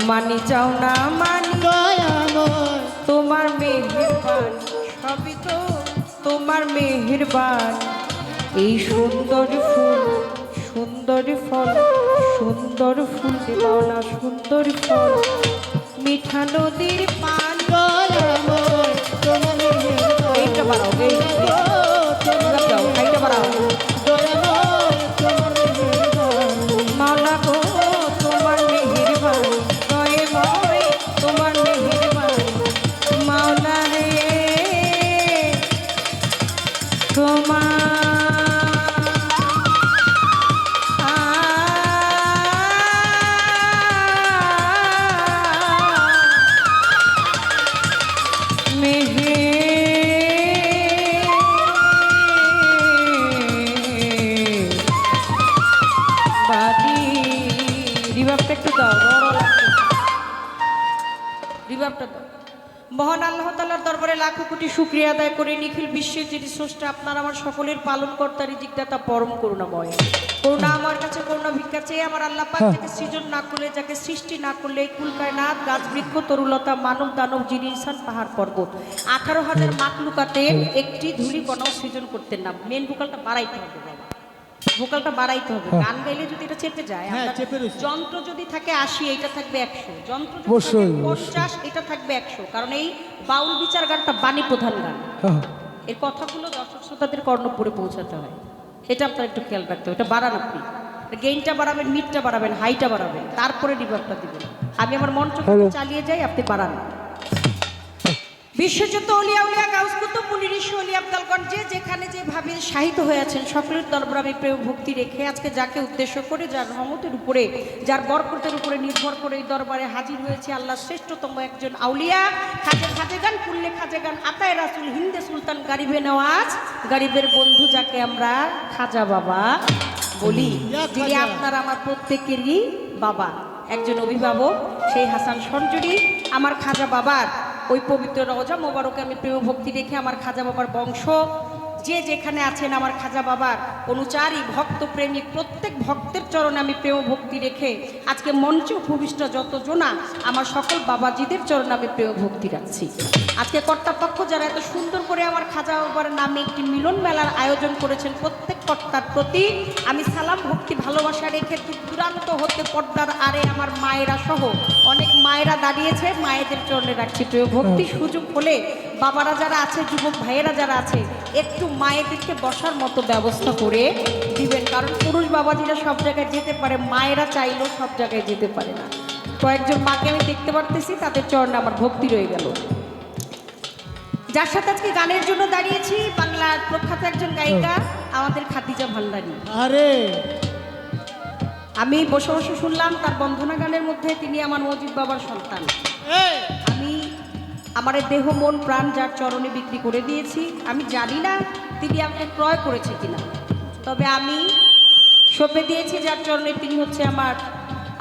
মানি চাও না মানি দয়াময় তোমার মেহেরবান, সবই তো তোমার মেহেরবান। এই সুন্দর ফুল সুন্দর ফল, সুন্দর ফুল মাওলা সুন্দর ফল, মিঠা নদীর পান। দয়াময় তোমার মেহেরবান, এইটা বাড়াও, এইটা বাড়াও। দয়াময় তোমার মেহেরবান, মাওলা গো তোমার মেহেরবান, দয়াময় তোমার মেহেরবান। মাওলা রে তোমার রিভাবটা একটু দাও, রিভাবটা দাও। মহান আল্লাহ তাআলার দরবারে লাখো কোটি শুকরিয়া আদায় করে নিখিল বিশ্বের যিনি স্রষ্টা, আপনার আমার সকলের পালনকর্তা, রিজিকদাতা, পরম করুণাময়। করুণা আমার কাছে করুণা ভিক্ষা চেয়ে আমার আল্লাহ পাক যাকে সৃজন না করলে, যাকে সৃষ্টি না করলে, কুল কায়নাত, গাছ বৃক্ষ, তরুলতা, মানব দানব, জিন ইনসান, পাহাড় পর্বত 18,000 মাখলুকাতে একটি ধূলি কণাও সৃজন করতেন না। মেন ভোকালটা বাড়াইতে হবে বাবা, ভোকালটা বাড়াইতে হবে। গান গাইলে যদি এটা চেপে যায়, যন্ত্র যদি থাকে 80, এটা থাকবে 100, যন্ত্র যদি থাকে 50, এটা থাকবে 100। কারণ এই বাউল বিচার গানটা বাণী প্রধান গান, এর কথাগুলো দর্শক শ্রোতাদের কর্ণপুরে পৌঁছাতে হয়। এটা আপনার একটু খেয়াল রাখতে হবে। এটা বাড়ান, আপনি গেইনটা বাড়াবেন, মিডটা বাড়াবেন, হাইটা বাড়াবেন, তারপরে রিভার্বটা দিবেন। আমি আমার মন্ত্র চালিয়ে যাই, আপনি বাড়ান। বিশ্বযুদ্ধ অলিয়া উলিয়া গাউস কুতুব মুনি ঋষি অলি আব্দালগঞ্জ যেখানে যেভাবে শাহিত হয়ে আছেন, সকলের দরবারে আমি প্রেম ভক্তি রেখে আজকে যাকে উদ্দেশ্য করে, যার রহমতের উপরে, যার বরকতের উপরে নির্ভর করে এই দরবারে হাজির হয়েছে আল্লাহ শ্রেষ্ঠতম একজন আউলিয়া, খাজে খাজেগান কুল্লে খাজেগান আতায় রাসুল হিন্দে সুলতান গারিবে নওয়াজ, গরিবের বন্ধু যাকে আমরা খাজা বাবা বলি, যিনি আপনার আমার প্রত্যেকেরই বাবা, একজন অভিভাবক, সেই হাসান সঞ্জুরি আমার খাজা বাবার ওই পবিত্র রওজা মোবারকে আমি প্রেম ভক্তি রেখে আমার খাজা বাবার বংশ যে যেখানে আছেন, আমার খাজা বাবার অনুচারী ভক্ত প্রেমিক প্রত্যেক ভক্তের চরণে আমি প্রেম ভক্তি রেখে আজকে মঞ্চে উপবিষ্ট যতজনা আমার সকল বাবাজিদের চরণে আমি প্রেম ভক্তি রাখছি। আজকে কর্তাপক্ষ যারা এত সুন্দর করে আমার খাজা বাবার নামে একটি মিলন মেলার আয়োজন করেছেন, প্রত্যেক কর্তার প্রতি আমি সালাম ভক্তি ভালোবাসা রেখে দূরান্ত হতে পর্দার আরে আমার মায়েরা সহ অনেক মায়েরা দাঁড়িয়েছে, মায়েদের চরণে রাখছি প্রেম ভক্তি। সুযোগ হলে বাবারা যারা আছে, যুবক ভাইয়েরা যারা আছে, একটু মায়েদেরকে বসার মতো ব্যবস্থা করে দিবেন, কারণ পুরুষ বাবাজিরা সব জায়গায় যেতে পারে, মায়েরা চাইলেও সব জায়গায় যেতে পারে না। কয়েকজন মাকে আমি দেখতে পারতেছি, তাদের চরণে আমার ভক্তি রয়ে গেল। যার সাথে আজকে গানের জন্য দাঁড়িয়েছি, বাংলার প্রখ্যাত একজন গায়িকা আমাদের খাদিজা ভান্ডারী। আরে আমি বসে বসে শুনলাম তার বন্ধনা গানের মধ্যে তিনি আমার মজিদ বাবার সন্তান। আমি আমার দেহ মন প্রাণ যার চরণে বিক্রি করে দিয়েছি, আমি জানি না তিনি আমাকে ক্রয় করেছে কিনা, তবে আমি সঁপে দিয়েছি যার চরণে, তিনি হচ্ছে আমার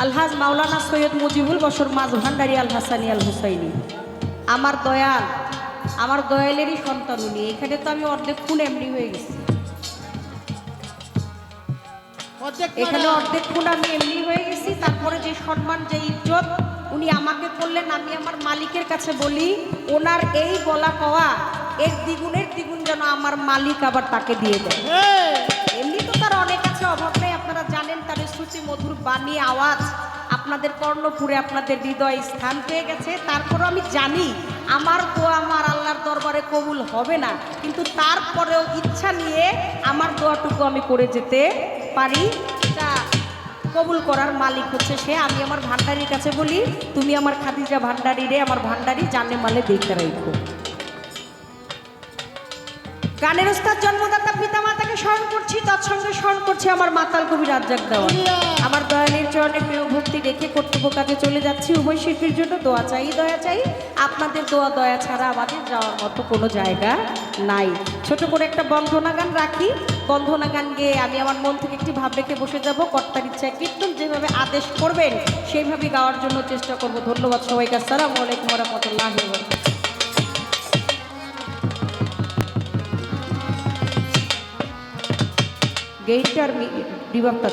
আলহাজ মাওলানা সৈয়দ মুজিবুল বশর মাঝ ভান্ডারী আল হাসানি আল হুসাইনি, আমার দয়াল, আমার দয়ালেরই সন্তান উনি। এখানে তো আমি অর্ধেক খুন এমনি হয়ে গেছি, এখানে অর্ধেক খুন আমি এমনি হয়ে গেছি। তারপরে যে সম্মান, যে ইজ্জত উনি আমাকে করলেন, আমি আমার মালিকের কাছে বলি ওনার এই বলা কওয়া এর দ্বিগুণের দ্বিগুণ যেন আমার মালিক আবার তাকে দিয়ে দেয়। এমনি তো তার অনেক আছে, অভাব নেই, আপনারা জানেন তার শ্রুতি মধুর বাণী আওয়াজ আপনাদের কর্ণপুরে আপনাদের হৃদয়ে স্থান পেয়ে গেছে। তারপরেও আমি জানি আমার দোয়া আমার আল্লাহর দরবারে কবুল হবে না, কিন্তু তারপরেও ইচ্ছা নিয়ে আমার দোয়াটুকু আমি করে যেতে পারি। তা কবুল করার মালিক হচ্ছে সে। আমি আমার ভান্ডারির কাছে বলি, তুমি আমার খাদিজা ভান্ডারি রে, আমার ভান্ডারি জানে মালে দেখতে রাখো। গানের ওস্তাদ জন্মদাতা পিতামাতাকে স্মরণ করছি, তৎসঙ্গে স্মরণ করছি আমার মাতাল কবি রাজ্জাক দেওয়া। আমার দয়ালের চরণে প্রিয় ভক্তি রেখে কর্তব্য কাজে চলে যাচ্ছি। উভয় শিল্পীর জন্য দোয়া চাই, দয়া চাই। আপনাদের দোয়া দয়া ছাড়া আমাদের যাওয়ার মতো কোনো জায়গা নাই। ছোট করে একটা বন্ধনা গান রাখি, বন্ধনা গান গেয়ে আমি আমার মন থেকে একটি ভাব রেখে বসে যাব। কর্তার ইচ্ছায় কীর্তন যেভাবে আদেশ করবেন সেইভাবে গাওয়ার জন্য চেষ্টা করব। ধন্যবাদ সবাইকে। আসসালামু আলাইকুম ওয়া রাহমাতুল্লাহি ওয়া বারাকাতুহু। গেইটার রিভাবটা